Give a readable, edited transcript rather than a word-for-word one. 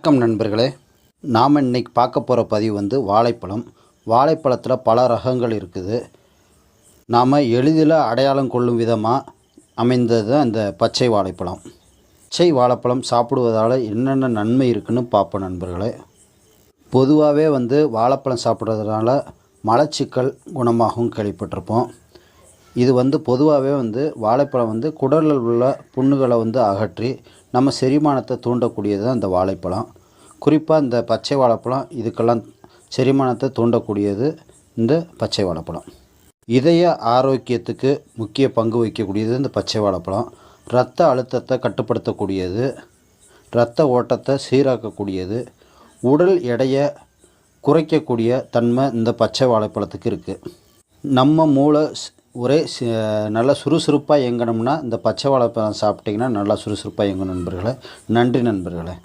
வணக்கம் நண்பர்களே. நாம் இன்றைக்கி பார்க்க போகிற பதிவு வந்து வாழைப்பழம். வாழைப்பழத்தில் பல ரகங்கள் இருக்குது. நாம் எளிதில் அடையாளம் கொள்ளும் விதமாக அமைந்தது தான் இந்த பச்சை வாழைப்பழம். பச்சை வாழைப்பழம் சாப்பிடுவதால் என்னென்ன நன்மை இருக்குதுன்னு பார்ப்போம் நண்பர்களே. பொதுவாகவே வந்து வாழைப்பழம் சாப்பிட்றதுனால மலச்சிக்கல் குணமாகவும் கேள்விப்பட்டிருப்போம். இது வந்து பொதுவாகவே வந்து வாழைப்பழம் வந்து குடலில் உள்ள புண்ணுகளை வந்து அகற்றி நம்ம செரிமானத்தை தூண்டக்கூடியது தான் இந்த வாழைப்பழம். குறிப்பாக இந்த பச்சை வாழைப்பழம் இதுக்கெல்லாம் செரிமானத்தை தூண்டக்கூடியது இந்த பச்சை வாழைப்பழம். இதய ஆரோக்கியத்துக்கு முக்கிய பங்கு வகிக்கக்கூடியது இந்த பச்சை வாழைப்பழம். இரத்த அழுத்தத்தை கட்டுப்படுத்தக்கூடியது, இரத்த ஓட்டத்தை சீராக்கக்கூடியது, உடல் எடையை குறைக்கக்கூடிய தன்மை இந்த பச்சை வாழைப்பழத்துக்கு இருக்குது. நம்ம மூளை ஒரே நல்லா சுறுசுறுப்பாக இயங்கணும்னா இந்த பச்சை வாழைப்பழம் சாப்பிட்டிங்கன்னா நல்லா சுறுசுறுப்பாக இயங்கும் நண்பர்களே. நன்றி நண்பர்களே.